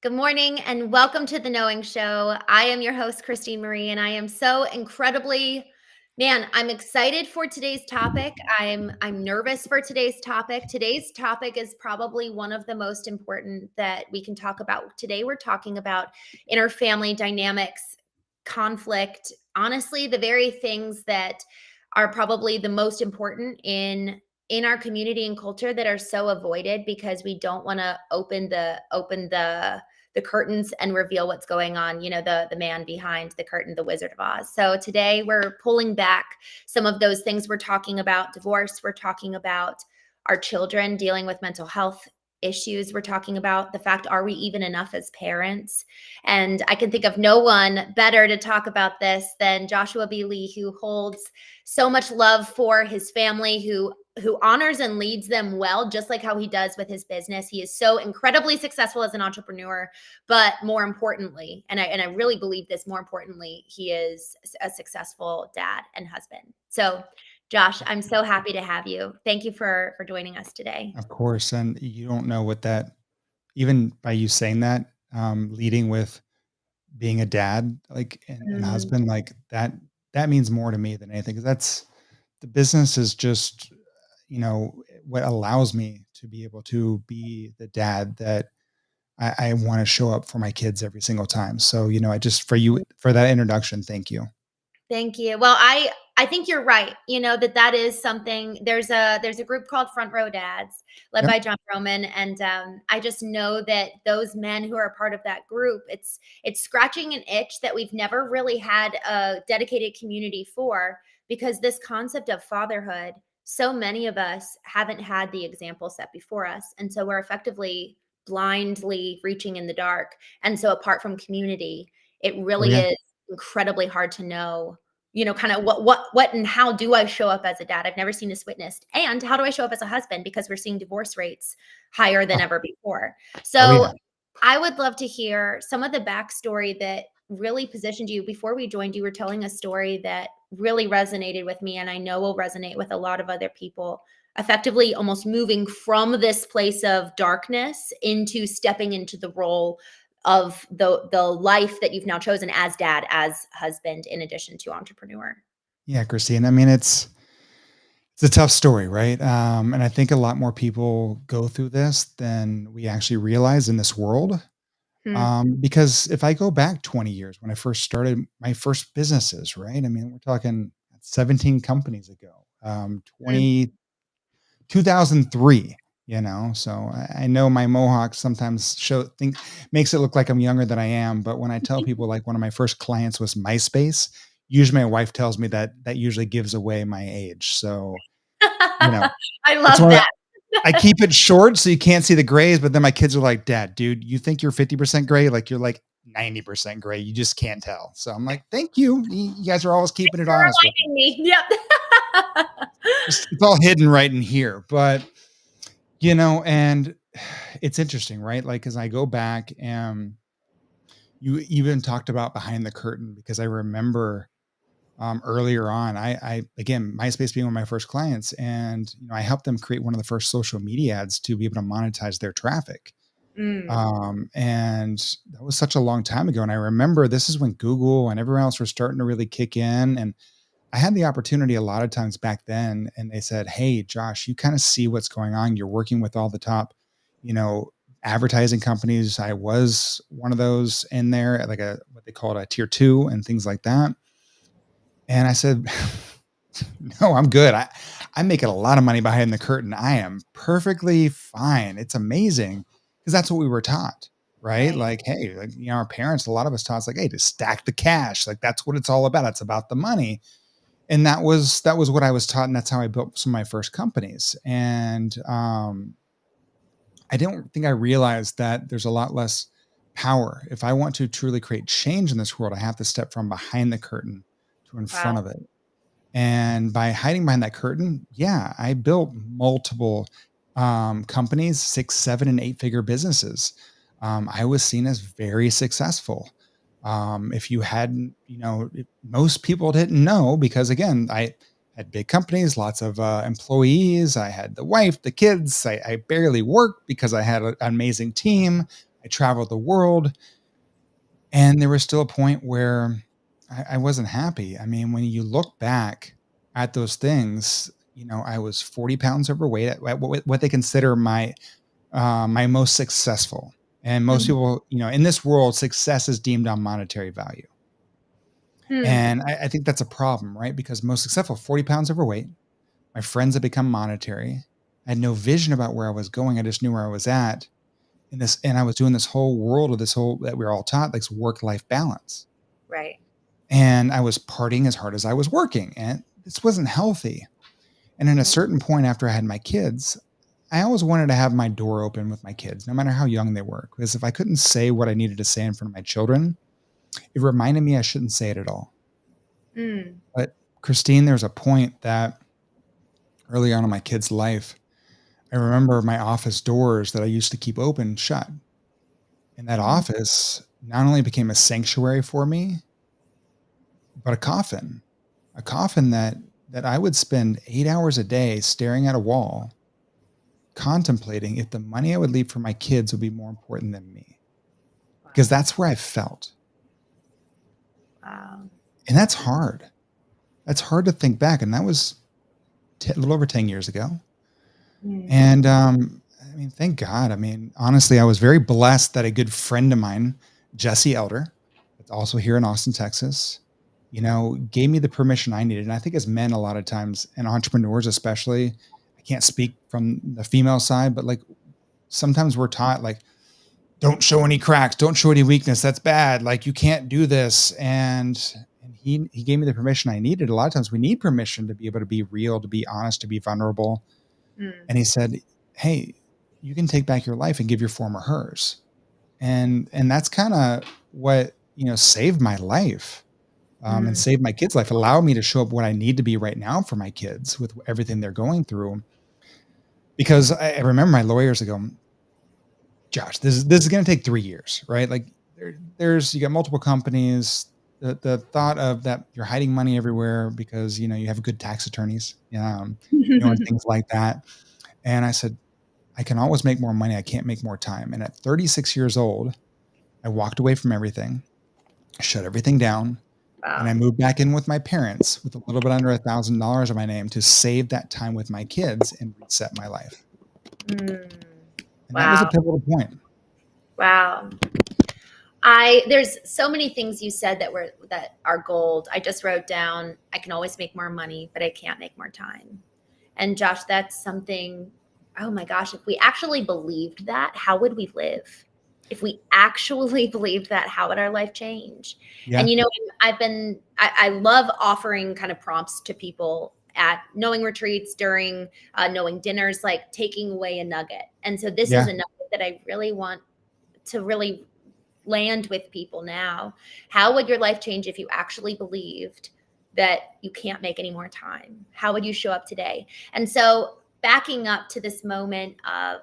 Good morning and welcome to the Knowing Show. I am your host, Christine Marie, and I am so I'm excited for today's topic. I'm nervous for today's topic. Today's topic is probably one of the most important that we can talk about. Today we're talking about interfamily dynamics, conflict, honestly, the very things that are probably the most important in our community and culture that are so avoided because we don't want to open the curtains and reveal what's going on, the man behind the curtain, the Wizard of Oz. So today we're pulling back some of those things. We're talking about divorce, we're talking about our children dealing with mental health issues, we're talking about the fact, are we even enough as parents? And I can think of no one better to talk about this than Joshua B. Lee, who holds so much love for his family, who honors and leads them well, just like how he does with his business. He is so incredibly successful as an entrepreneur, but more importantly, and I really believe this, more importantly, he is a successful dad and husband. So Josh, I'm so happy to have you. Thank you for joining us today. Of course, and you don't know what that even by you saying that, leading with being a dad, like, and Mm, husband, like, that means more to me than anything. 'Cause that's the business is just, what allows me to be able to be the dad that I wanna show up for my kids every single time. So, I just for you mm. for that introduction, thank you. Thank you. Well, I think you're right. That is something. There's a group called Front Row Dads, led Yep. by John Roman, and I just know that those men who are a part of that group, it's scratching an itch that we've never really had a dedicated community for, because this concept of fatherhood, so many of us haven't had the example set before us, and so we're effectively blindly reaching in the dark. And so apart from community, it Oh, really yeah. is incredibly hard to know, kind of what and how do I show up as a dad? I've never seen this witnessed. And how do I show up as a husband? Because we're seeing divorce rates higher than Oh, ever before. oh, yeah. So I would love to hear some of the backstory that really positioned you. Before we joined, you were telling a story that really resonated with me, and I know will resonate with a lot of other people. Effectively, almost moving from this place of darkness into stepping into the role of the life that you've now chosen as dad, as husband, in addition to entrepreneur. Yeah, Christine. I mean, it's a tough story, right? And I think a lot more people go through this than we actually realize in this world. Hmm. Because if I go back 20 years when I first started my first businesses, right? I mean, we're talking 17 companies ago, Mm. 2003. So I know my mohawk sometimes makes it look like I'm younger than I am. But when I tell people like one of my first clients was MySpace, usually my wife tells me that usually gives away my age. So, you know, I it's love one of that. the I keep it short so you can't see the grays, but then my kids are like, "Dad, dude, you think you're 50% gray? Like you're like 90% gray. You just can't tell." So I'm like, "Thank you. You guys are always keeping it You're honest with me." reminding me. Yep. It's all hidden right in here, but and it's interesting, right? Like as I go back and you even talked about behind the curtain because I remember earlier on, I again MySpace being one of my first clients, and I helped them create one of the first social media ads to be able to monetize their traffic. Mm. And that was such a long time ago. And I remember this is when Google and everyone else were starting to really kick in. And I had the opportunity a lot of times back then, and they said, "Hey, Josh, you kind of see what's going on. You're working with all the top, you know, advertising companies." I was one of those in there, like a what they call it a tier two and things like that. And I said, "No, I'm good. I'm making a lot of money behind the curtain. I am perfectly fine. It's amazing because that's what we were taught, right? Right. Like, hey, like our parents, a lot of us taught us like, hey, to stack the cash. Like that's what it's all about. It's about the money." And that was what I was taught, and that's how I built some of my first companies. And I don't think I realized that there's a lot less power. If I want to truly create change in this world, I have to step from behind the curtain to in front Wow. of it. And by hiding behind that curtain, yeah, I built multiple companies, 6, 7, and 8-figure businesses. I was seen as very successful. If you hadn't, most people didn't know because again, I had big companies, lots of employees. I had the wife, the kids. I barely worked because I had an amazing team. I traveled the world, and there was still a point where I wasn't happy. I mean, when you look back at those things, I was 40 pounds overweight at what they consider my most successful. And most Mhm. people, in this world, success is deemed on monetary value. Hmm. And I think that's a problem, right? Because most successful, 40 pounds overweight, my friends have become monetary. I had no vision about where I was going. I just knew where I was at in this. And I was doing this whole world of this whole that we are all taught, like work-life balance. Right. And I was partying as hard as I was working. And this wasn't healthy. And at a Mm. certain point after I had my kids, I always wanted to have my door open with my kids, no matter how young they were. Because if I couldn't say what I needed to say in front of my children, it reminded me I shouldn't say it at all. Mm. But Christine, there's a point that early on in my kid's life, I remember my office doors that I used to keep open shut. And that Mhm. office not only became a sanctuary for me, but a coffin that I would spend 8 hours a day staring at a wall, contemplating if the money I would leave for my kids would be more important than me. Because Wow. that's where I felt. Wow. And that's hard. That's hard to think back. And that was a little over 10 years ago. Mm. And I mean, thank God. I mean, honestly, I was very blessed that a good friend of mine, Jesse Elder, that's also here in Austin, Texas, gave me the permission I needed. And I think as men, a lot of times, and entrepreneurs especially, I can't speak from the female side, but like sometimes we're taught, like, don't show any cracks, don't show any weakness. That's bad. Like you can't do this. And he gave me the permission I needed. A lot of times we need permission to be able to be real, to be honest, to be vulnerable. Mm. And he said, "Hey, you can take back your life and give your former hers." And that's kind of what saved my life, and Mm. saved my kids' life. Allowed me to show up what I need to be right now for my kids with everything they're going through. Because I remember my lawyers ago, Josh, this is going to take 3 years, right? Like there's you got multiple companies. The thought of that you're hiding money everywhere because you have good tax attorneys, and things like that. And I said, I can always make more money. I can't make more time. And at 36 years old, I walked away from everything, shut everything down, and I Wow. moved back in with my parents with a little bit under $1,000 on my name to save that time with my kids and reset my life. Mm. And that was a Wow. pivotal point. Wow. There's so many things you said that are gold. I just wrote down I can always make more money, but I can't make more time. And Josh, that's something, oh my gosh, if we actually believed that, how would we live? If we actually believed that, how would our life change? And Yeah. I love offering kind of prompts to people at knowing retreats, during knowing dinners, like taking away a nugget. And so this is Yeah. a nugget that I really want to really land with people now. How would your life change if you actually believed that you can't make any more time? How would you show up today? And so, backing up to this moment of,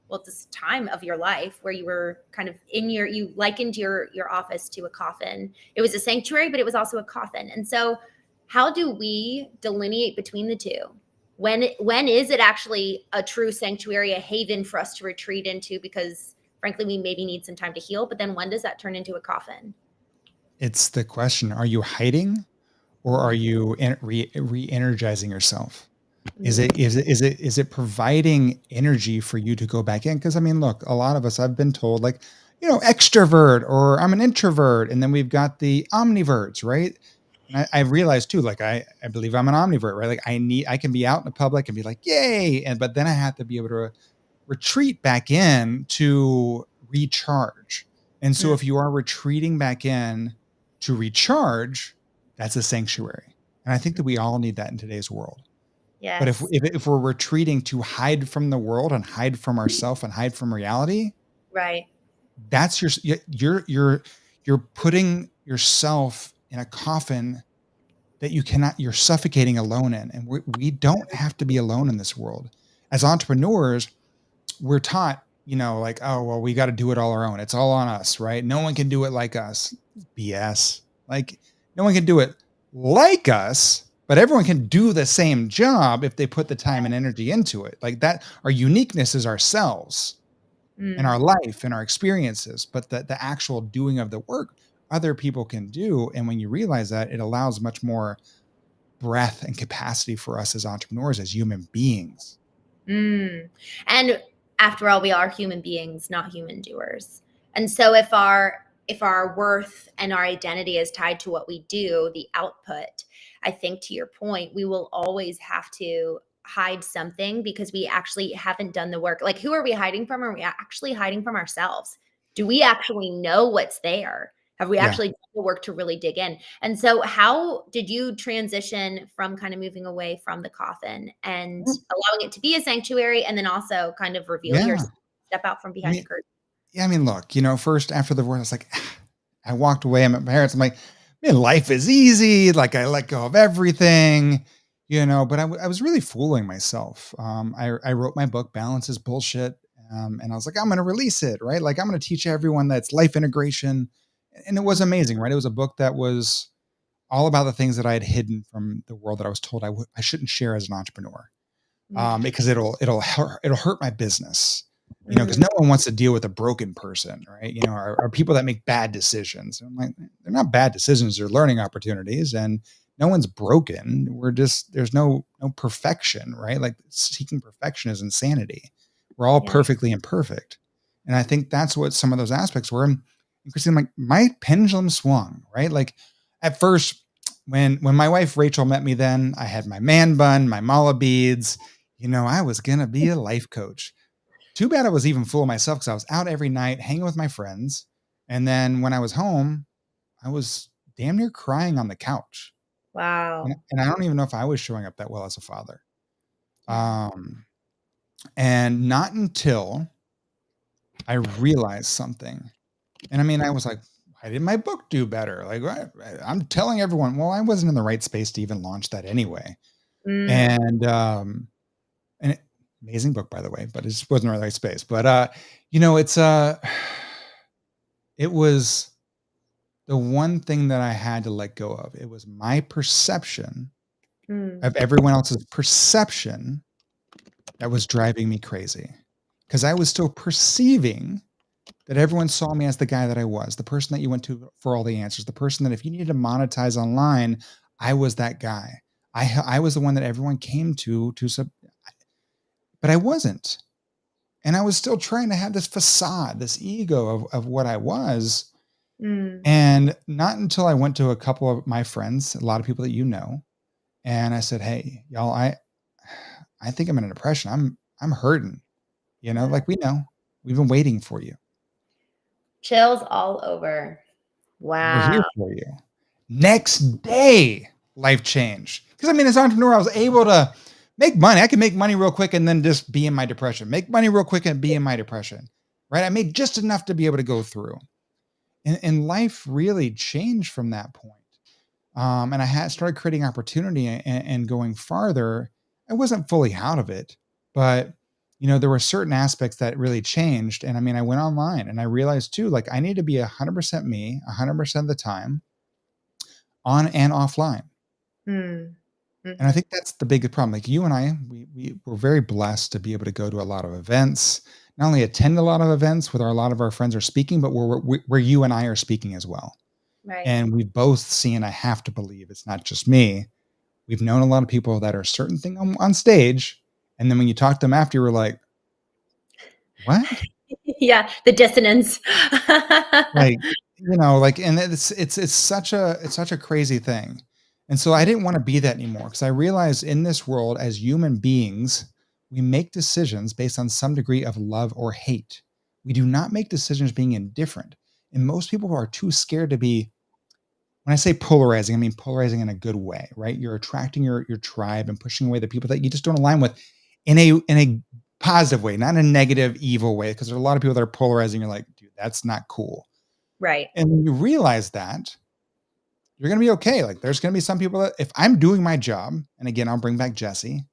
well, this time of your life where you were kind of you likened your office to a coffin. It was a sanctuary, but it was also a coffin. And so, how do we delineate between the two? When is it actually a true sanctuary, a haven for us to retreat into? Because frankly, we maybe need some time to heal. But then when does that turn into a coffin? It's the question, are you hiding or are Mm. you re-energizing yourself? Is Mm. it is it is it is it providing energy for you to go back in? Because I mean, look, a lot of us, I've been told, like, extrovert or I'm an introvert, and then we've got the omniverts, right? And I realized too, like I believe I'm an omnivert, right? Like I can be out in the public and be like, yay, but then I have to be able to retreat back in to recharge. And so Mm. if you are retreating back in to recharge, that's a sanctuary. And I think that we all need that in today's world. But if Yes. if we're retreating to hide from the world and hide from ourself and hide from reality, Right. that's you're putting yourself in a coffin that you're suffocating alone in. And we don't have to be alone in this world. As entrepreneurs, we're taught, like, oh, well, we got to do it all our own. It's all on us, right? No one can do it like us. BS. Like, no one can do it like us, but everyone can do the same job if they put the time and energy into it. Like that, our uniqueness is ourselves. in our Mm. life, in our experiences, but the actual doing of the work other people can do. And when you realize that, it allows much more breadth and capacity for us as entrepreneurs, as human beings. Mm. And after all, we are human beings, not human doers. And so if our worth and our identity is tied to what we do, the output, I think to your point, we will always have to hide something because we actually haven't done the work. Like, who are we hiding from? Are we actually hiding from ourselves? Do we actually know what's there? Have we Yeah. actually done the work to really dig in? And so, how did you transition from kind of moving away from the coffin and allowing it to be a sanctuary, and then also kind of reveal Yeah. yourself, step out from I behind the mean, curtain? yeah, I mean, look, first after the divorce, I was like, I walked away. I'm at my parents. I'm like, man, life is easy. Like I let go of everything, but I was really fooling myself. I wrote my book, Balance is Bullshit. And I was like, I'm going to release it, right? Like I'm going to teach everyone that's life integration. And it was Mm, amazing, right? It was a book that was all about the things that I had hidden from the world that I was told I shouldn't share as an entrepreneur, mm, because it'll hurt my business, because no mm, one wants to deal with a broken person, right? Or people that make bad decisions. I'm like, they're not bad decisions; they're learning opportunities, and no one's broken. We're just there's no perfection, right? Like seeking perfection is insanity. We're all yeah. perfectly imperfect, and I think that's what some of those aspects were. And Christine, like my pendulum swung, right? Like at first, when my wife Rachel met me, then I had my man bun, my mala beads. I was going to be a life coach. Too bad I was even fooling myself because I was out every night hanging with my friends. And then when I was home, I was damn near crying on the couch. And, Wow. and I don't even know if I was showing up that well as a father. Yeah. Um, and not until I realized something. And I mean, I was like, why didn't my book do better? Like, I'm telling everyone, well, I wasn't in the right space to even launch that anyway. Mm, And, and amazing book, by the way, but it just wasn't the right space. But it's it was the one thing that I had to let go of. It was my perception mm, of everyone else's perception that was driving me crazy. Because I was still perceiving that everyone saw me as the guy that I was, the person that you went to for all the answers, the person that if you needed to monetize online, I was that guy. I was the one that everyone came to but I wasn't. And I was still trying to have this facade, this ego of what I was. mm. And not until I went to a couple of my friends, a lot of people that and I said, "Hey, y'all, I think I'm in a depression. I'm hurting. Wow. Like we know. We've been waiting for you. Chills all over. We're here Wow. for you." Next day, life changed. Because I mean, as an entrepreneur, I was able to make money. I could make money real quick and then just be in my depression. Make money real quick and be in my depression. Right? I made just enough to be able to go through. And life really changed from that point. And I had started creating opportunity and going farther. I wasn't fully out of it, but there were certain aspects that really changed. And I mean, I went online and I realized too, like I need to be 100% me, 100% of the time, on and offline. Mm, And I mhm. think that's the biggest problem. Like you and I, we were very blessed to be able to go to a lot of events, not only attend a lot of events with a lot of our friends are speaking, but where you and I are speaking as well. Right. And we've both seen, I have to believe it's not just me. We've known a lot of people that are certain thing on stage. And then when you talk to them after, you're like, what? Yeah, the dissonance. Like, and it's such a crazy thing. And so I didn't want to be that anymore because I realized in this world as human beings, we make decisions based on some degree of love or hate. We do not make decisions being indifferent. And most people are too scared to be, when I say polarizing, I mean polarizing in a good way, right? You're attracting your tribe and pushing away the people that you just don't align with in a positive way, not in a negative, evil way. Because there's a lot of people that are polarizing. You're like, dude, that's not cool. Right. And when you realize that, you're gonna be okay. Like there's gonna be some people that if I'm doing my job, and again, I'll bring back Jesse,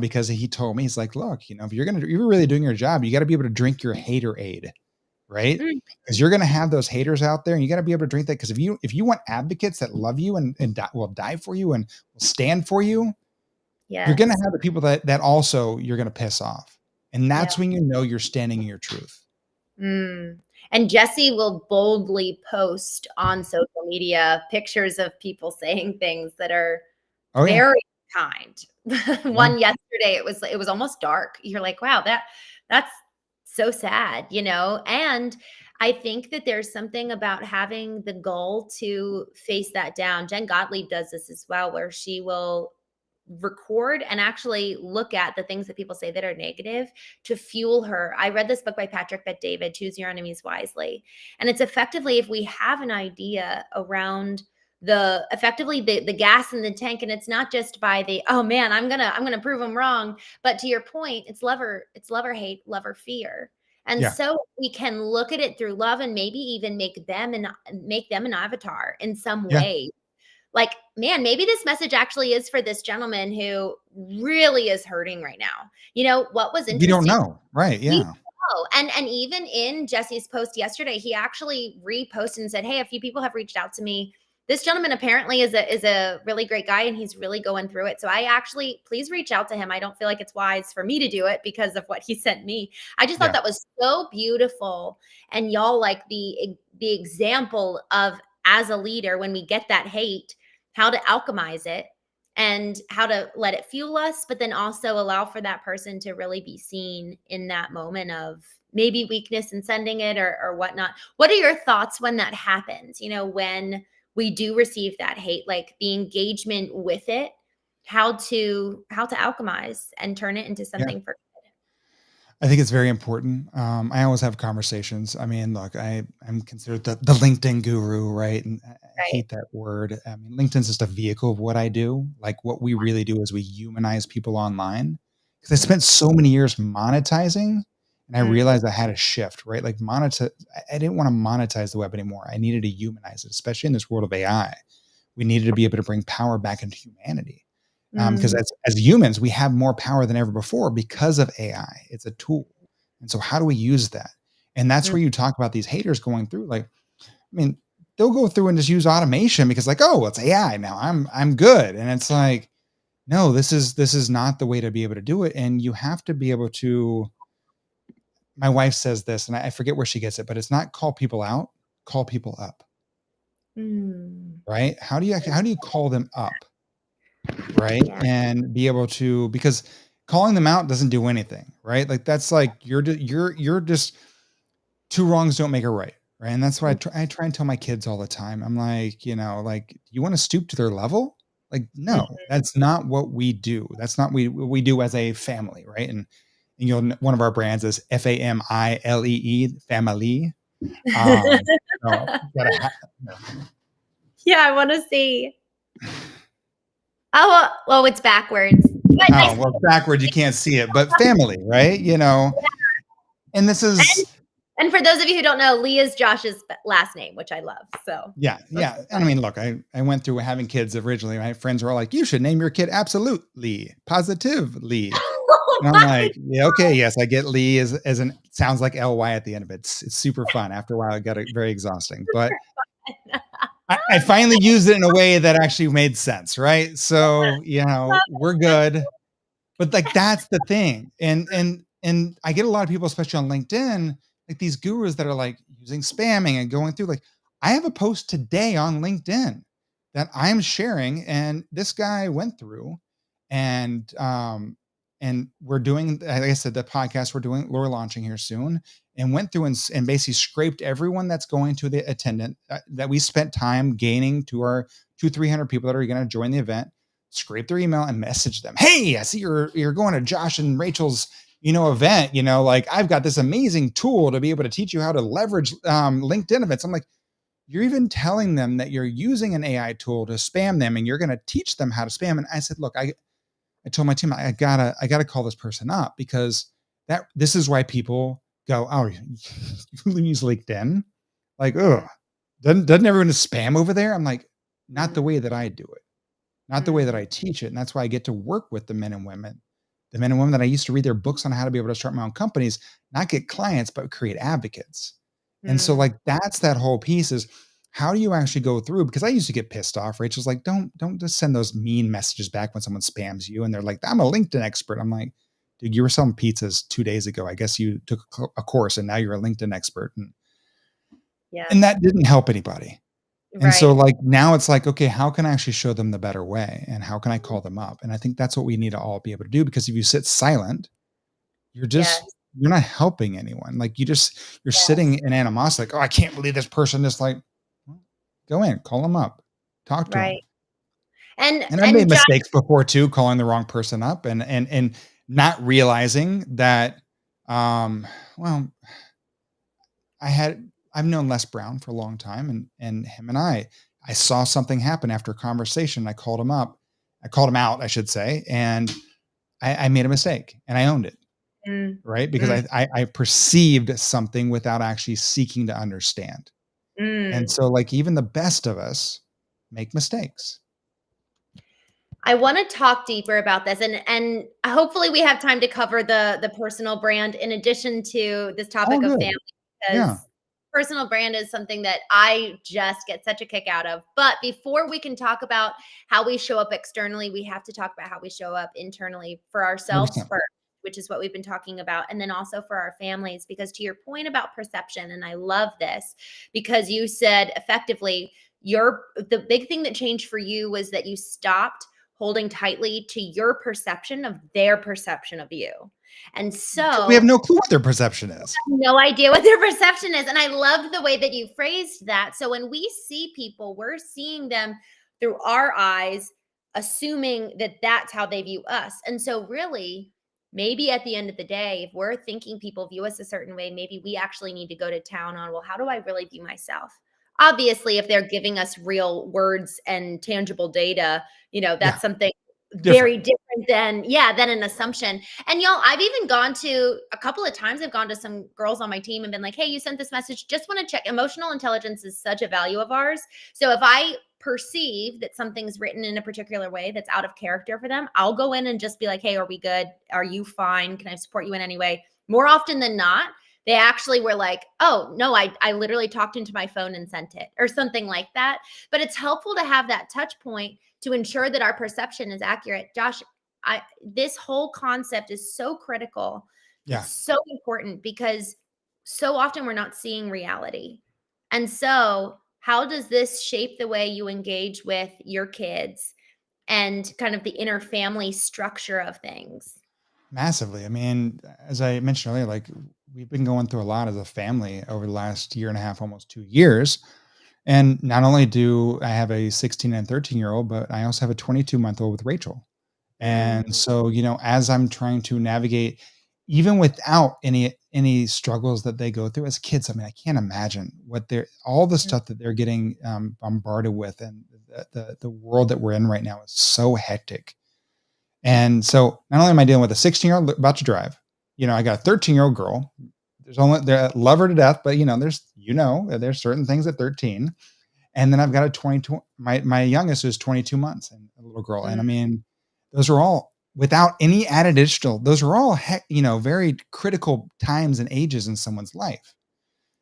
because he told me, he's like, look, if you're really doing your job, you got to be able to drink your hater aid, right? Mm, Because you're going to have those haters out there, and you got to be able to drink that. Because if you want advocates that love you and will die for you and will stand for you, you're going to yes. have the people that also you're going to piss off, and Yeah. that's when you're standing in your truth. Mm. And Jesse will boldly post on social media pictures of people saying things that are Oh yeah. very kind. Yeah. One yesterday, it was almost dark. You're like, wow, that's so sad, you know? And I think that there's something about having the goal to face that down. Jen Gottlieb does this as well, where she will record and actually look at the things that people say that are negative to fuel her. I read this book by Patrick Bet-David, Choose Your Enemies Wisely. And it's effectively, if we have an idea around the gas in the tank, and it's not just by the, oh man, I'm gonna prove them wrong, but to your point, it's love or hate, love or fear. And Yeah. so we can look at it through love and maybe even make them an avatar in some Yeah. way. Like, man, maybe this message actually is for this gentleman who really is hurting right now. What was We don't interesting, know. Right. we Yeah. know, and even in Jesse's post yesterday, he actually reposted and said, "Hey, a few people have reached out to me. This gentleman apparently is a really great guy, and he's really going through it. So I actually, please reach out to him. I don't feel like it's wise for me to do it because of what he sent me." I just thought Yeah. that was so beautiful, and y'all like the example of, as a leader, when we get that hate, how to alchemize it and how to let it fuel us, but then also allow for that person to really be seen in that moment of maybe weakness in sending it or whatnot. What are your thoughts when that happens? When we do receive that hate, like the engagement with it, how to alchemize and turn it into Yeah. something for I think it's very important. I always have conversations. I mean, look, I'm considered the LinkedIn guru, right? And I right. hate that word. I mean, LinkedIn's just a vehicle of what I do. Like what we really do is we humanize people online. Because I spent so many years monetizing, and I Mm, realized I had a shift, right? Like monetize. I didn't want to monetize the web anymore. I needed to humanize it, especially in this world of AI. We needed to be able to bring power back into humanity. Because mm, as humans, we have more power than ever before because of AI. It's a tool. And so how do we use that? And that's mm, where you talk about these haters going through. Like, I mean, they'll go through and just use automation because like, oh, it's AI now. I'm good. And it's like, no, this is not the way to be able to do it. And you have to be able to, my wife says this, and I forget where she gets it, but it's not call people out, call people up. mm. Right? How do you call them up? Right? Yeah. And be able to, because calling them out doesn't do anything, right? Like that's like you're just, two wrongs don't make a right, right? And that's why I try and tell my kids all the time. I'm like, like, you want to stoop to their level? Like, no, that's not what we do. That's not what we do as a family, right? And one of our brands is FAMILEE, family. So gotta Yeah, I want to see. Oh, well, it's backwards. But I oh see well, backward you can't see it, but family, right? And this it. is And for those of you who don't know, Lee is Josh's last name, which I love. So yeah, that's yeah. so And I funny. mean, look, I went through having kids originally. My friends were all like, "You should name your kid absolutely, positively." Oh And I'm my like, "Yeah, okay, yes, I get Lee as an sounds like LY at the end of it. It's super fun. After a while, it got very exhausting, but God. I finally used it in a way that actually made sense, right? So, we're good. But like that's the thing. And I get a lot of people, especially on LinkedIn, like these gurus that are like using spamming and going through like I have a post today on LinkedIn that I'm sharing, and this guy went through and we're doing, like I said, the podcast we're launching here soon, and went through and basically scraped everyone that's going to the attendant that we spent time gaining to our 300 people that are going to join the event, scrape their email and message them. Hey, I see you're going to Josh and Rachel's, event. Like I've got this amazing tool to be able to teach you how to leverage LinkedIn events. I'm like, you're even telling them that you're using an AI tool to spam them, and you're going to teach them how to spam. And I said, look, I told my team, I gotta call this person up because this is why people go, oh, you use LinkedIn, like, oh, doesn't everyone just spam over there? I'm like, not the Mm, way that I do it, not the way that mm, I teach it. And that's why I get to work with the men and women that I used to read their books on how to be able to start my own companies, not get clients, but create advocates. And so mm, like that's that whole piece is how do you actually go through? Because I used to get pissed off. Rachel's like, don't just send those mean messages back when someone spams you. And they're like, I'm a LinkedIn expert. I'm like, dude, you were selling pizzas 2 days ago. I guess you took a course and now you're a LinkedIn expert. And Yes. that didn't help anybody. And so Right. like now it's like, okay, how can I actually show them the better way? And how can I call them up? And I think that's what we need to all be able to do, because if you sit silent, Yes. you're not helping anyone. Like you're sitting Yes. in animosity, like, oh, I can't believe this person is like, well, go in, call them up, talk to them. Right. And And I've made and Josh, mistakes before too, calling the wrong person up and not realizing that, um, well, I've known Les Brown for a long time, and him and I saw something happen after a conversation. I called him up. I called him out, I should say, and I made a mistake and I owned it, mm, right? Because mm, I perceived something without actually seeking to understand. And mm. so like even the best of us make mistakes. I want to talk deeper about this, and hopefully we have time to cover the personal brand in addition to this Oh, topic of family, good. Yeah. because personal brand is something that I just get such a kick out of. But before we can talk about how we show up externally, we have to talk about how we show up internally for ourselves 100%. first, which is what we've been talking about, and then also for our families. Because to your point about perception, and I love this because you said effectively, the big thing that changed for you was that you stopped holding tightly to your perception of their perception of you. And Because we have so no clue what their perception is. no idea what their perception is. And I loved the way that you phrased that. So when we see people, we're seeing them through our eyes, assuming that that's how they view us. And so, really, maybe at the end of the day, if we're thinking people view us a certain way, maybe we actually need to go to town on, well, how do I really view myself? Obviously, if they're giving us real words and tangible data, Yeah. that's something Different. very different than an assumption. And y'all, I've even gone to a couple of times, I've gone to some girls on my team and been like, hey, you sent this message. Just want to check. Emotional intelligence is such a value of ours. So if I perceive that something's written in a particular way that's out of character for them, I'll go in and just be like, hey, are we good? Are you fine? Can I support you in any way? More often than not, they actually were like, oh, no, I literally talked into my phone and sent it or something like that. But it's helpful to have that touch point to ensure that our perception is accurate. Josh, this whole concept is so critical. Yeah. It's so important because so often we're not seeing reality. And so, how does this shape the way you engage with your kids and kind of the inner family structure of things? Massively. I mean, as I mentioned earlier, like we've been going through a lot as a family over the last year and a half, almost 2 years. And not only do I have a 16 and 13-year-old, but I also have a 22-month-old with Rachel. And Mm, so, as I'm trying to navigate, even without any struggles that they go through as kids, I mean, I can't imagine what they're all the mm, stuff that they're getting bombarded with, and the world that we're in right now is so hectic. And so, not only am I dealing with a 16-year-old about to drive, I got a 13-year-old girl. They love her to death, but there's certain things at 13, and then I've got a 22. My youngest is 22 months and a little girl. And I mm. mean, those are all without any added additional, those are all very critical times and ages in someone's life.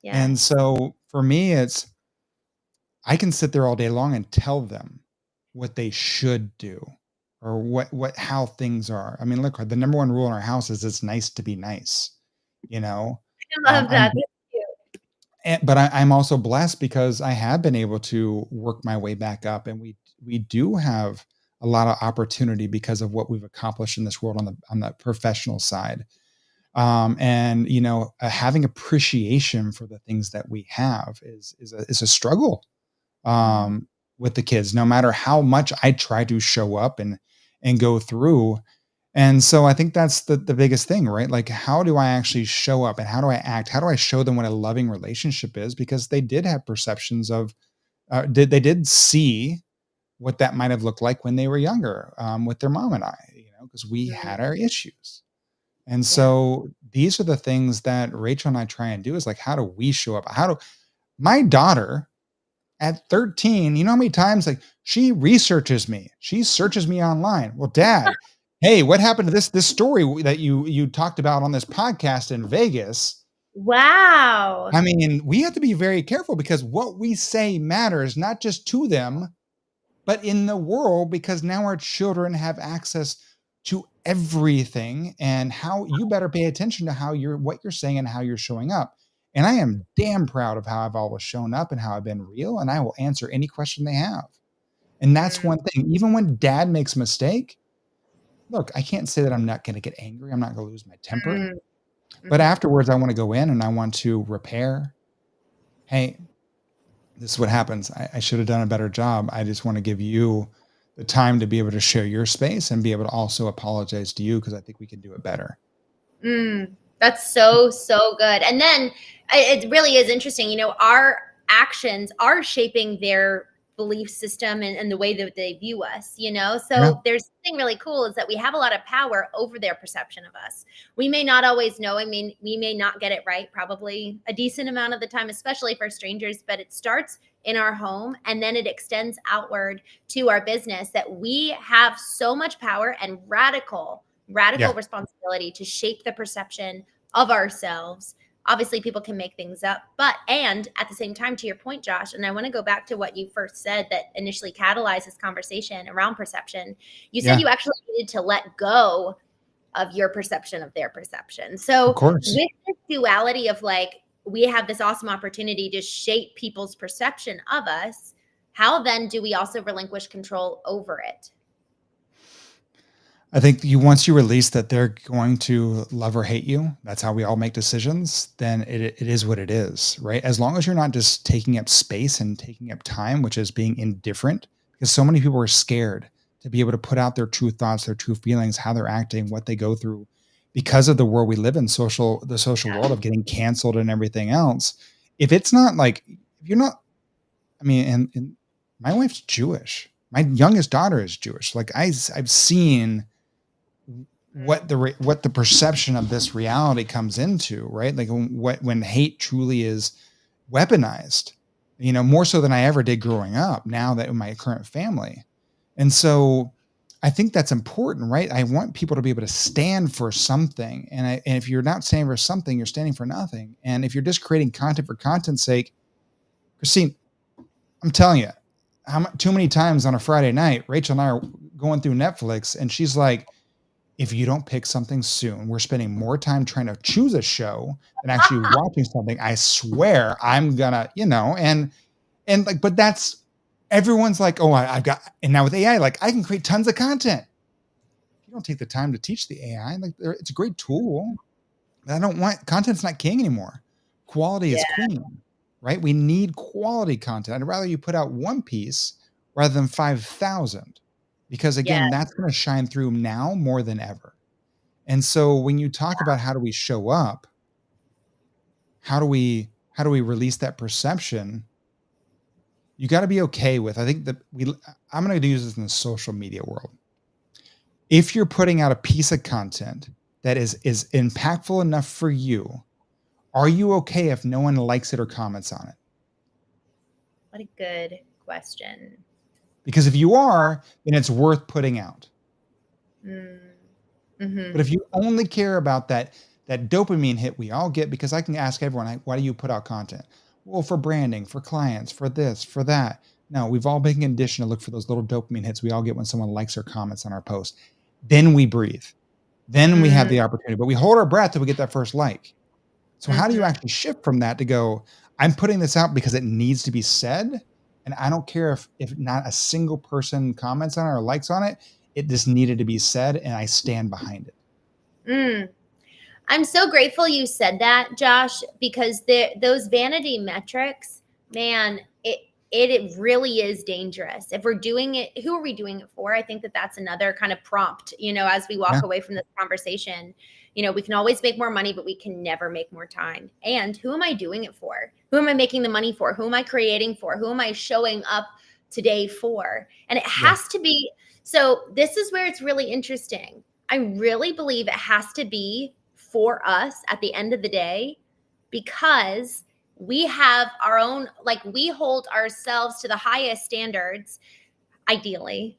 And Yes. so for me, I can sit there all day long and tell them what they should do or how things are. I mean, look, the number one rule in our house is it's nice to be nice, you know. I love I'm that. That's cute. but I'm also blessed because I have been able to work my way back up, and we do have a lot of opportunity because of what we've accomplished in this world on the professional side. And having appreciation for the things that we have is a struggle Mhm. um, with the kids, no matter how much I try to show up and go through. And so I think that's the biggest thing, right? Like, how do I actually show up and how do I act? How do I show them what a loving relationship is? Because they did have perceptions of, they did see what that might have looked like when they were younger with their mom and I, because we Mm, had our issues. And yeah. so these are the things that Rachel and I try and do is like, how do we show up? My daughter at 13, you know how many times like she researches me, she searches me online. Well, dad, hey, what happened to this story that you talked about on this podcast in Vegas? Wow. I mean, we have to be very careful because what we say matters not just to them, but in the world, because now our children have access to everything, and how you better pay attention to what you're saying and how you're showing up. And I am damn proud of how I've always shown up and how I've been real, and I will answer any question they have. And that's Mm, one thing. Even when dad makes a mistake, look, I can't say that I'm not going to get angry. I'm not going to lose my temper. mm, But mhm, afterwards, I want to go in and I want to repair. Hey, this is what happens. I should have done a better job. I just want to give you the time to be able to share your space and be able to also apologize to you because I think we can do it better. mm. That's so, so good. And then it really is interesting. Our actions are shaping their belief system and the way that they view us. Yeah, So there's something really cool is that we have a lot of power over their perception of us. We may not always know. I mean, we may not get it right, probably a decent amount of the time, especially for strangers, but it starts in our home and then it extends outward to our business that we have so much power and radical yeah, responsibility to shape the perception of ourselves. Obviously, people can make things up, and at the same time, to your point, Josh, and I want to go back to what you first said that initially catalyzed this conversation around perception. You said yeah, you actually needed to let go of your perception of their perception. of So, course. with this duality of like, we have this awesome opportunity to shape people's perception of us, how then do we also relinquish control over it? I think once you release that they're going to love or hate you, that's how we all make decisions, then it is what it is, right? As long as you're not just taking up space and taking up time, which is being indifferent, because so many people are scared to be able to put out their true thoughts, their true feelings, how they're acting, what they go through because of the world we live in, the social world of getting canceled and everything else. If it's not like, if you're not, I mean, and my wife's Jewish. My youngest daughter is Jewish. Like I've seen Mm, what the perception of this reality comes into, right? Like when hate truly is weaponized, more so than I ever did growing up, now that in my current family. And so I think that's important, right? I want people to be able to stand for something. And if you're not standing for something, you're standing for nothing. And if you're just creating content for content's sake, Christine, I'm telling you, too many times on a Friday night, Rachel and I are going through Netflix and she's like, if you don't pick something soon, we're spending more time trying to choose a show than actually watching something. I swear I'm gonna, and like, but that's everyone's like, oh, I've got, and now with AI, like I can create tons of content. You don't take the time to teach the AI, like it's a great tool. But I don't want content's not king anymore. Quality is yeah, queen, right? We need quality content. I'd rather you put out one piece rather than 5,000 because yeah, again, that's going to shine through now more than ever. And so when you talk about how do we show up, how do we release that perception? You got to be okay with. I think that I'm going to use this in the social media world. If you're putting out a piece of content that is impactful enough for you, are you okay if no one likes it or comments on it? what a good question. Because if you are, then it's worth putting out. Mm, But mhm. if you only care about that dopamine hit we all get, because I can ask everyone, why do you put out content? Well, for branding, for clients, for this, for that. No, we've all been conditioned to look for those little dopamine hits we all get when someone likes or comments on our post. Then we breathe. Then we have Mm, the opportunity, but we hold our breath till we get that first like. So how do you mhm. actually shift from that to go, I'm putting this out because it needs to be said, and I don't care if not a single person comments on it or likes on it. It just needed to be said, and I stand behind it. Mm. I'm so grateful you said that, Josh, because those vanity metrics, man, it really is dangerous. If we're doing it, who are we doing it for? I think that that's another kind of prompt, as we Yeah, walk away from this conversation. We can always make more money, but we can never make more time. And who am I doing it for? Who am I making the money for? Who am I creating for? Who am I showing up today for? And it yeah, has to be. So this is where it's really interesting. I really believe it has to be for us at the end of the day because we have our own, like, we hold ourselves to the highest standards, ideally.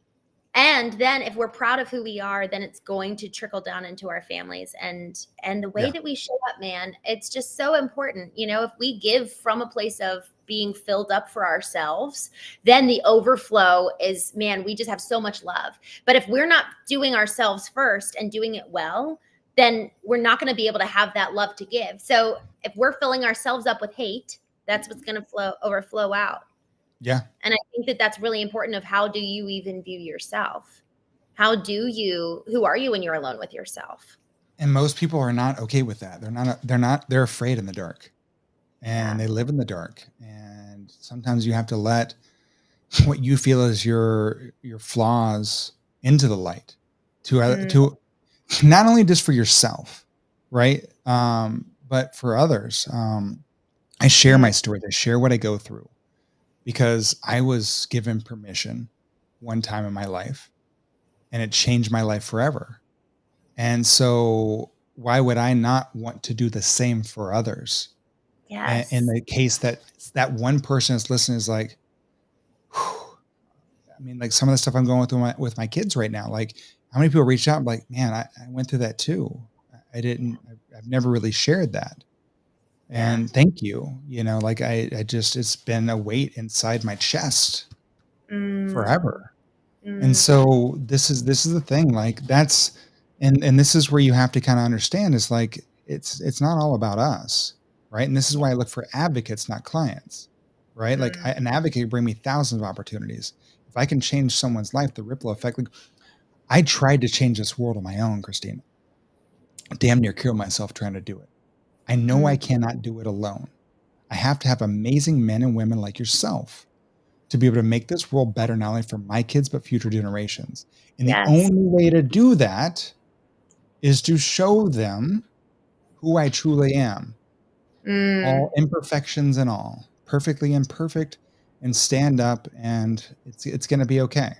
And then if we're proud of who we are, then it's going to trickle down into our families and the way yeah, that we show up, man, it's just so important. If we give from a place of being filled up for ourselves, then the overflow is, man, we just have so much love. But if we're not doing ourselves first and doing it well, then we're not going to be able to have that love to give. So if we're filling ourselves up with hate, that's what's going to overflow out. Yeah. And I think that that's really important of how do you even view yourself? Who are you when you're alone with yourself? And most people are not okay with that. They're afraid in the dark, and Yeah. they live in the dark. And sometimes you have to let what you feel is your flaws into the light Mm, to not only just for yourself, right? But for others. I share mm, my stories. I share what I go through because I was given permission one time in my life, and it changed my life forever. And so why would I not want to do the same for others? In yes. the case that that one person is listening is like, "Whew." I mean, like some of the stuff I'm going through with my kids right now, like how many people reached out like, man, I went through that too. I didn't, I've never really shared that. Yeah. And thank you. Like I just, it's been a weight inside my chest Mm, forever. And mm, so this is the thing, like that's and this is where you have to kind of understand is like it's not all about us, right? And this is yeah. why I look for advocates, not clients, right? Like Mm, an advocate will bring me thousands of opportunities. If I can change someone's life, the ripple effect. Like I tried to change this world on my own, Christine. Damn near killed myself trying to do it. I know I mm, cannot do it alone. I have to have amazing men and women like yourself to be able to make this world better, not only for my kids, but future generations. And the yes. only way to do that is to show them who I truly am, all Mm. imperfections and all, perfectly imperfect, and stand up, and it's going to be okay.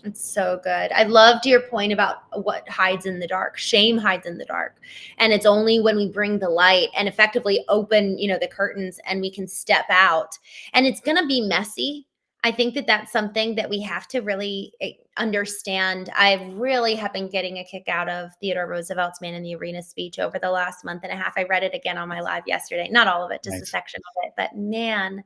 It's so good. I loved your point about what hides in the dark. Shame hides in the dark. And it's only when we bring the light and effectively open, the curtains and we can step out. And it's going to be messy. I think that that's something that we have to really understand. I really have been getting a kick out of Theodore Roosevelt's Man in the Arena speech over the last month and a half. I read it again on my live yesterday. Not all of it, just a Nice. section of it. But man,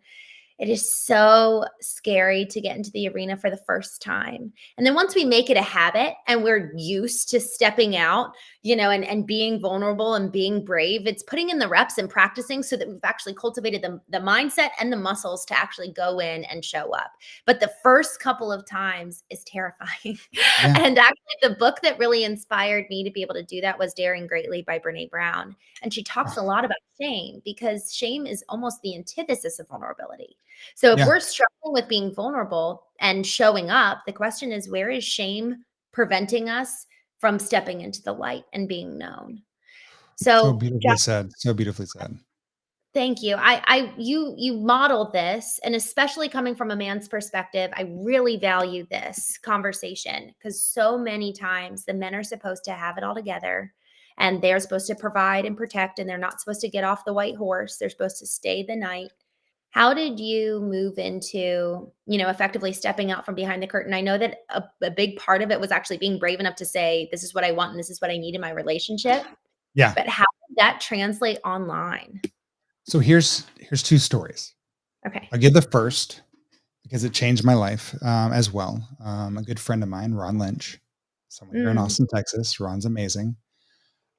it is so scary to get into the arena for the first time. And then once we make it a habit and we're used to stepping out, and being vulnerable and being brave, it's putting in the reps and practicing so that we've actually cultivated the mindset and the muscles to actually go in and show up. But the first couple of times is terrifying. Yeah. And actually, the book that really inspired me to be able to do that was Daring Greatly by Brene Brown. And she talks a Oh, lot about shame because shame is almost the antithesis of vulnerability. So if yeah. we're struggling with being vulnerable and showing up, the question is, where is shame preventing us from stepping into the light and being known? So So, beautifully said. So beautifully said. thank you. You modeled this, and especially coming from a man's perspective, I really value this conversation because so many times the men are supposed to have it all together and they're supposed to provide and protect, and they're not supposed to get off the white horse. They're supposed to stay the night. How did you move into, effectively stepping out from behind the curtain? I know that a big part of it was actually being brave enough to say, this is what I want and this is what I need in my relationship. Yeah. But how did that translate online? So here's two stories. Okay. I'll give the first because it changed my life as well. A good friend of mine, Ron Lynch, someone here in Mm, Austin, Texas. Ron's amazing.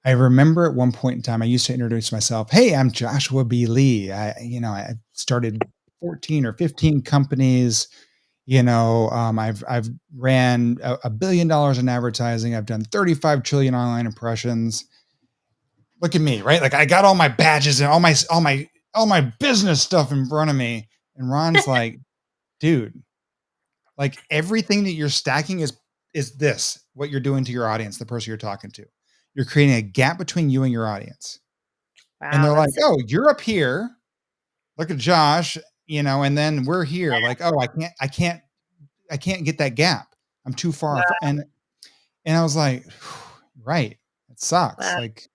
I remember at one point in time, I used to introduce myself. Hey, I'm Joshua B. Lee. I started 14 or 15 companies. I've ran $1 billion in advertising. I've done 35 trillion online impressions. Look at me, right? Like I got all my badges and all my business stuff in front of me. And Ron's like, dude, like everything that you're stacking is this what you're doing to your audience, the person you're talking to. You're creating a gap between you and your audience. And wow, they're like, that's "Oh, you're up here. Look at Josh, and then we're here. Like, oh, I can't get that gap. I'm too far." And I was like, right. It sucks. wow. Like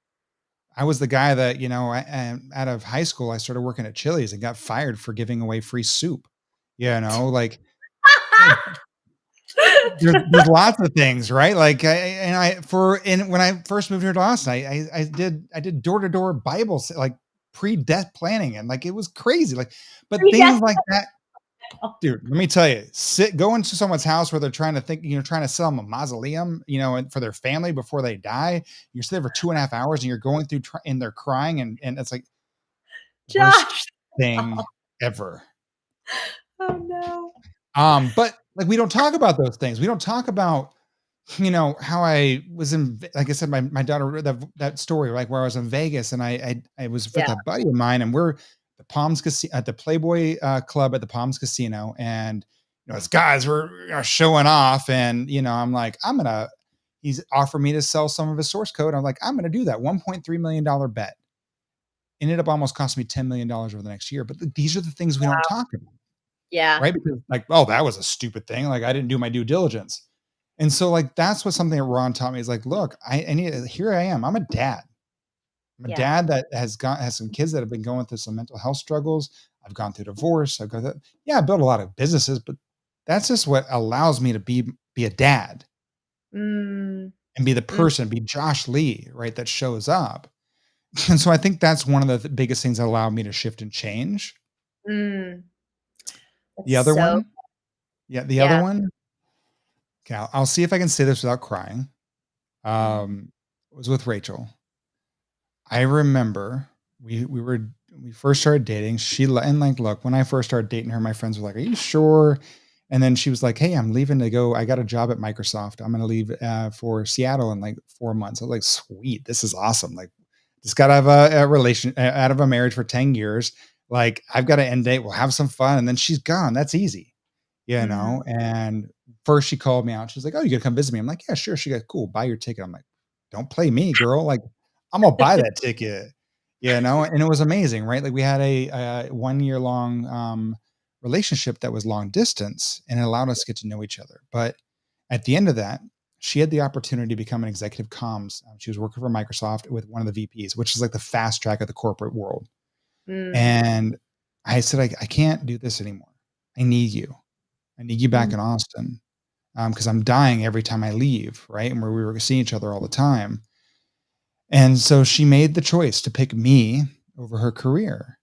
I was the guy that, out of high school, I started working at Chili's and got fired for giving away free soup. Like there's lots of things, right? Like when I first moved here to Austin, I did door to door Bible like pre-death planning, and like it was crazy. Like, but things Predestined. like that, dude, let me tell you, go into someone's house where they're trying to think, trying to sell them a mausoleum, and for their family before they die. You're sitting there for 2.5 hours and you're going through and they're crying, and it's like worst Josh. thing ever. Oh no. But like we don't talk about those things. We don't talk about, how I was like I said, my daughter, that story, like where I was in Vegas and I was with Yeah. a buddy of mine, and we're the Palms Casino at the Playboy Club at the Palms Casino. And, as guys were showing off, and, I'm like, he's offered me to sell some of his source code. I'm like, I'm going to do that $1.3 million bet. Ended up almost costing me $10 million over the next year. But these are the things we don't talk about. Yeah. Right? Because like, oh, that was a stupid thing. Like I didn't do my due diligence. And so like that's what something that Ron taught me is like, look, I need here I am. I'm a dad. I'm a Yeah. dad that has some kids that have been going through some mental health struggles. I've gone through divorce. I built a lot of businesses, but that's just what allows me to be a dad Mm, and be the mm, person, be Josh Lee, right? That shows up. And so I think that's one of the biggest things that allowed me to shift and change. mm. The That's other so one, yeah, the other yeah. one, okay, I'll see if I can say this without crying. Mm, Was with Rachel. I remember we first started dating. And like, look, when I first started dating her, my friends were like, "Are you sure?" And then she was like, "Hey, I'm leaving to go. I got a job at Microsoft. I'm going to leave for Seattle in like 4 months." I was like, "Sweet, this is awesome!" Like, just got out of a relation, out of a marriage for 10 years. Like, I've got an end date. We'll have some fun, and then she's gone. That's easy, mm. And first she called me out. She's like, "Oh, you gotta come visit me." I'm like, "Yeah, sure." She got cool. Buy your ticket. I'm like, "Don't play me, girl. Like, I'm gonna buy that ticket." And it was amazing, right? Like we had a 1 year long relationship that was long distance, and it allowed us to get to know each other. But at the end of that, she had the opportunity to become an executive comms. She was working for Microsoft with one of the VPs, which is like the fast track of the corporate world. Mm, And I said, I can't do this anymore. I need you. I need you back mm, in Austin because I'm dying every time I leave, right? And where we were seeing each other all the time. And so she made the choice to pick me over her career.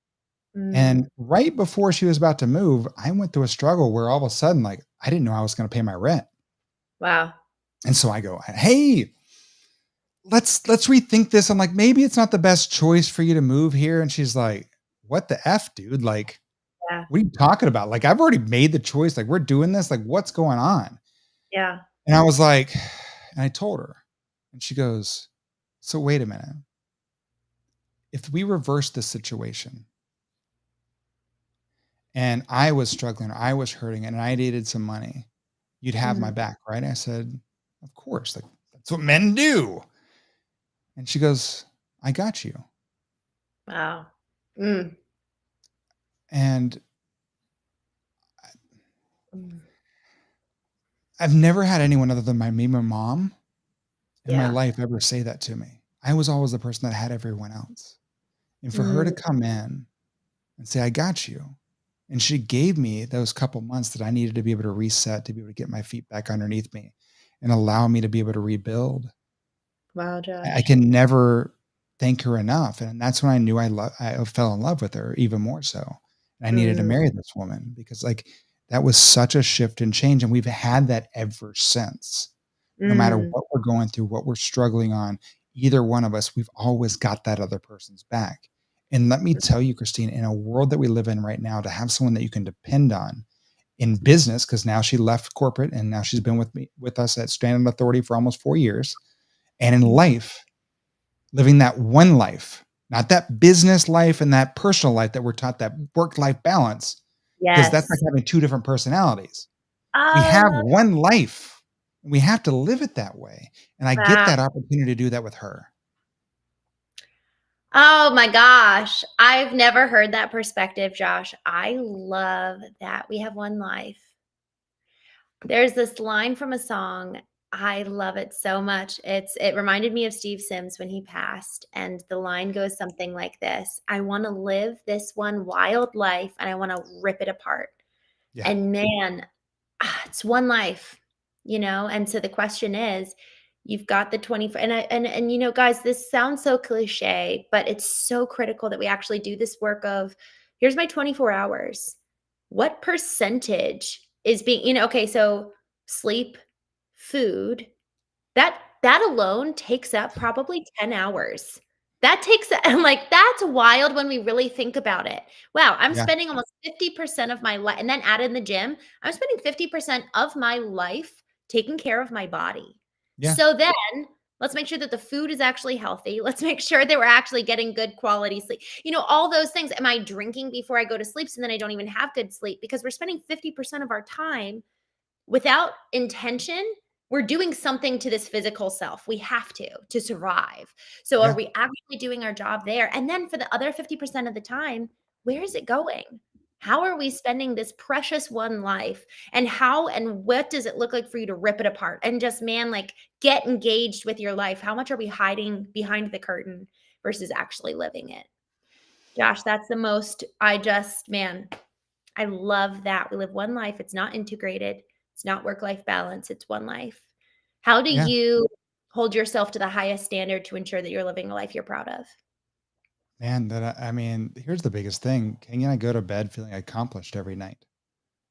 mm. And right before she was about to move, I went through a struggle where all of a sudden, like, I didn't know I was going to pay my rent. Wow. And so I go, "Hey, let's rethink this." I'm like, "Maybe it's not the best choice for you to move here." And she's like, "What the F, dude? Like, Yeah. what are you talking about? Like, I've already made the choice. Like, we're doing this. Like, what's going on?" Yeah. And I was like, and I told her, and she goes, "So wait a minute. If we reverse this situation and I was struggling, or I was hurting, and I needed some money, you'd have my Mm. back, right?" I said, "Of course. Like, that's what men do." And she goes, "I got you." Wow. Mm, And mm. I've never had anyone other than my mom in my Yeah. life ever say that to me. I was always the person that had everyone else. And for her Mm, to come in and say, "I got you." And she gave me those couple months that I needed to be able to reset, to be able to get my feet back underneath me and allow me to be able to rebuild. wow, I Josh. can never thank her enough. And that's when I knew I fell in love with her even more so. And I needed to Mm, marry this woman because like that was such a shift and change. And we've had that ever since. No matter mm, what we're going through, what we're struggling on, either one of us, we've always got that other person's back. And let me tell you, Christine, in a world that we live in right now, to have someone that you can depend on in business, because now she left corporate and now she's been with us at Standard Authority for almost 4 years, and in mm. life, living that one life, not that business life and that personal life that we're taught, that work life balance, because that's like Yes. having two different personalities. We I have love one life. We have to live it that way. And I get that. that opportunity to do that with her. Oh my gosh. I've never heard that perspective, Josh. I love that we have one life. There's this line from a song. I love it so much. It reminded me of Steve Sims when he passed, and the line goes something like this: "I want to live this one wild life and I want to rip it apart." Yeah. And man, it's one life, And so the question is, You've got the 24, and guys, this sounds so cliche, but it's so critical that we actually do this work of, here's my 24 hours. What percentage is being, okay, so sleep, food, that alone takes up probably 10 hours. That takes I'm like, that's wild when we really think about it. Wow, I'm Yeah. spending almost 50% of my life, and then add in the gym, I'm spending 50% of my life taking care of my body. Yeah. So then, let's make sure that the food is actually healthy. Let's make sure that we're actually getting good quality sleep. All those things. Am I drinking before I go to sleep so then I don't even have good sleep? Because we're spending 50% of our time without intention. We're doing something to this physical self. We have to survive. So are Yeah. we actually doing our job there? And then for the other 50% of the time, where is it going? How are we spending this precious one life? And how and what does it look like for you to rip it apart? And just, man, like, get engaged with your life. How much are we hiding behind the curtain versus actually living it? Josh, that's the most, man, I love that. We live one life. It's not integrated. It's not work-life balance. It's one life. How do Yeah. you hold yourself to the highest standard to ensure that you're living a life you're proud of? Man, I mean, here's the biggest thing. Can I go to bed feeling accomplished every night?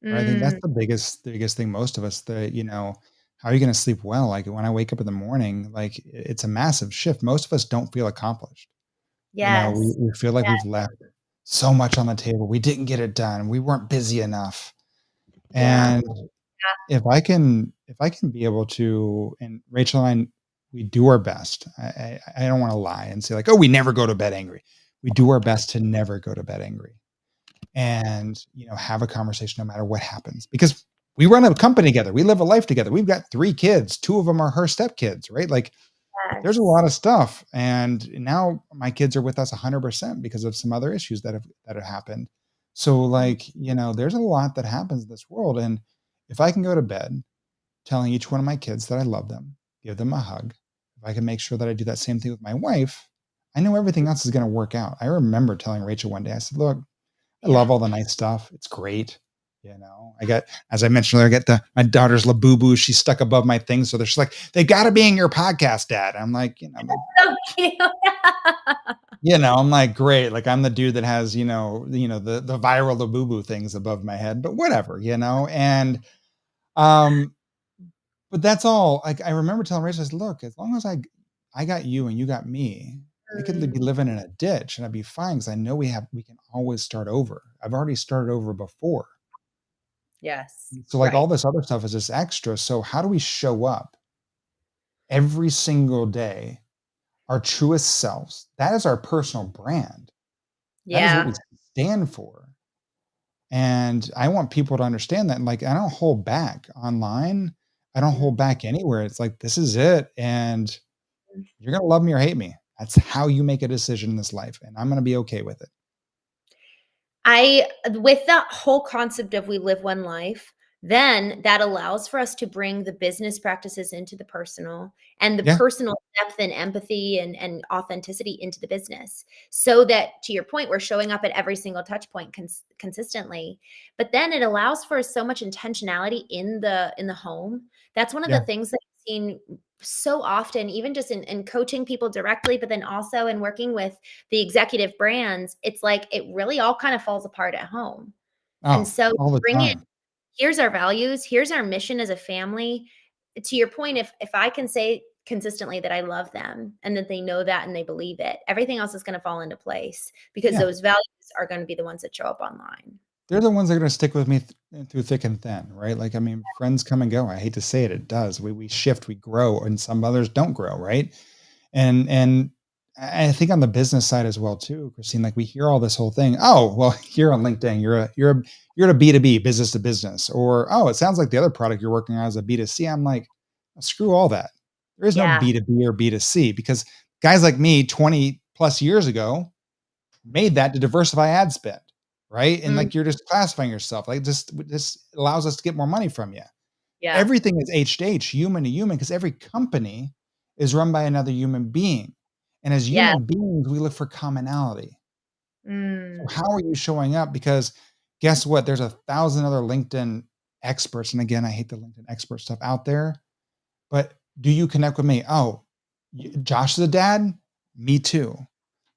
Right? I think that's Mm, the biggest thing most of us that, how are you going to sleep well? Like when I wake up in the morning, like it's a massive shift. Most of us don't feel accomplished. We, yes. we feel like Yeah. we've left so much on the table. We didn't get it done. We weren't busy enough. Yeah. And if I can be able to, and Rachel and I, we do our best. I don't want to lie and say like, oh, we never go to bed angry. We do our best to never go to bed angry, and have a conversation no matter what happens, because we run a company together. We live a life together. We've got 3 kids. 2 of them are her stepkids, right? Like there's a Yes. lot of stuff. And now my kids are with us 100% because of some other issues that have happened. So Mm, like, there's a lot that happens in this world. And if I can go to bed telling each one of my kids that I love them, give them a hug, if I can make sure that I do that same thing with my wife, I know everything else is going to work out. I remember telling Rachel one day, I said, look, I yeah. love all the nice stuff. It's great. I got, as I mentioned earlier, I get my daughter's Labubu. She's stuck above my thing. So they're just like, they got to be in your podcast, Dad. I'm like, So cute. I'm like, great. Like I'm the dude that has, the viral Labubu things above my head, but whatever, and, um, but that's all. Like I remember telling Rachel, I said, look, as long as I got you and you got me, I could be Mm, living in a ditch and I'd be fine because I know we can always start over. I've already started over before. yes. So like all Right. this other stuff is just extra. So how do we show up every single day, our truest selves? That is our personal brand. That is what we Yeah. stand for. And I want people to understand that. And like I don't hold back online. I don't hold Mm. back anywhere. It's like this is it. And you're gonna love me or hate me. That's how you make a decision in this life. And I'm gonna be okay with it. With that whole concept of we live one life, then that allows for us to bring the business practices into the personal, and the Yeah. personal depth and empathy and authenticity into the business. So that, to your point, we're showing up at every single touch point consistently. But then it allows for so much intentionality in the home. That's one of the Yeah. things that I've seen so often, even just in coaching people directly, but then also in working with the executive brands. It's like it really all kind of falls apart at home. And Oh, so all the bring it, time. here's our values, here's our mission as a family. To your point, if I can say consistently that I love them and that they know that and they believe it, everything else is going to fall into place because Yeah. those values are going to be the ones that show up online. They're the ones that are gonna stick with me through thick and thin, right? Like, I mean, friends come and go. I hate to say it, it does. We shift, we grow, and some others don't grow, right? And I think on the business side as well too, Christine, like we hear all this whole thing. Oh, well, you're on LinkedIn. You're a B2B, business to business. Or, oh, it sounds like the other product you're working on is a B2C. I'm like, screw all that. There is no Yeah. B2B or B2C because guys like me 20 plus years ago made that to diversify ad spend, right? And Mm, like you're just classifying yourself. Like this allows us to get more money from you. yeah. Everything is H to H, human to human, because every company is run by another human being. And as Yeah. human beings, we look for commonality. So Mm, how are you showing up? Because guess what? There's 1,000 other LinkedIn experts. And again, I hate the LinkedIn expert stuff out there, but Do you connect with me? Oh, Josh is a dad? Me too.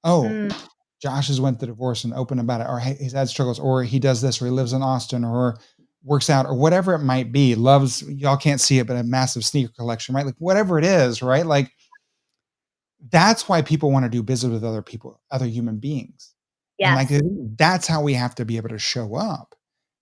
Oh, Mm, Josh has went through divorce and open about it, or hey, he's had struggles, or he does this, or he lives in Austin, or works out, or whatever it might be. Loves, y'all can't see it, but a massive sneaker collection, right? Like whatever it is, right? Like that's why people want to do business with other people, other human beings. And like yes. that's how we have to be able to show up.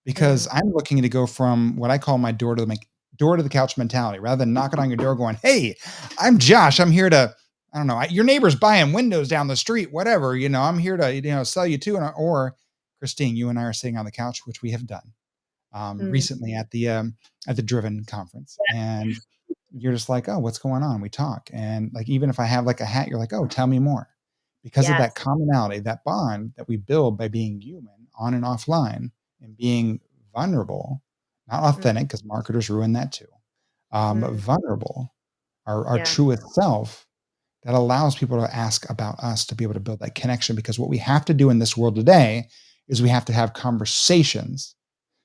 Because Mm, I'm looking to go from what I call my door to the couch mentality, rather than knocking on your door going, "Hey, I'm Josh. I'm here to, I don't know, your neighbor's buying windows down the street, whatever, I'm here to, sell you too." Or Christine, you and I are sitting on the couch, which we have done mm, recently at the Driven conference. And you're just like, "Oh, what's going on?" We talk. And like, even if I have like a hat, you're like, "Oh, tell me more." Because of that yes. commonality, that bond that we build by being human on and offline and being vulnerable, not Mm, authentic, because marketers ruin that too. But mm, vulnerable, our yeah. truest self, that allows people to ask about us to be able to build that connection. Because what we have to do in this world today is we have to have conversations,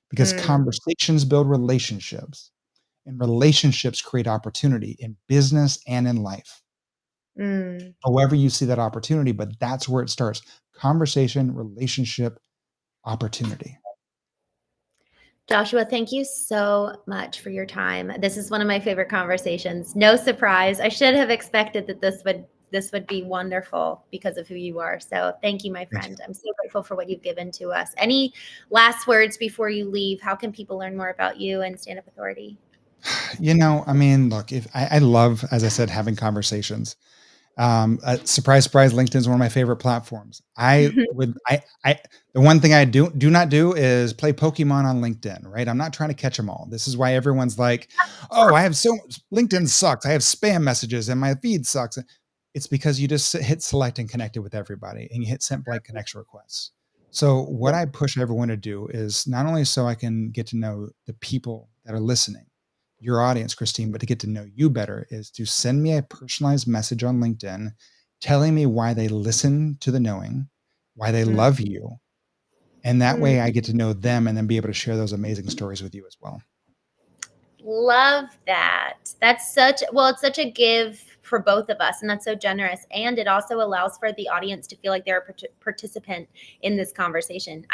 because Mm, conversations build relationships, and relationships create opportunity in business and in life. mm. However you see that opportunity, but that's where it starts. Conversation, relationship, opportunity. Joshua, thank you so much for your time. This is one of my favorite conversations. No surprise. I should have expected that this would be wonderful because of who you are. So thank you, my Thank you. friend. I'm so grateful for what you've given to us. Any last words before you leave? How can people learn more about you and Stand Up Authority? I mean, look, if I love, as I said, having conversations. Surprise, surprise, LinkedIn is one of my favorite platforms. The one thing I do not do is play Pokemon on LinkedIn, right? I'm not trying to catch them all. This is why everyone's like, "Oh, LinkedIn sucks. I have spam messages and my feed sucks." It's because you just hit select and connected with everybody, and you hit send blank connection requests. So what Yeah. I push everyone to do is not only so I can get to know the people that are listening, your audience, Christine, but to get to know you better is to send me a personalized message on LinkedIn telling me why they listen to the knowing, why they Mm, love you. And that mm. way I get to know them and then be able to share those amazing stories with you as well. Love that. It's such a give for both of us, and that's so generous. And it also allows for the audience to feel like they're a participant in this conversation.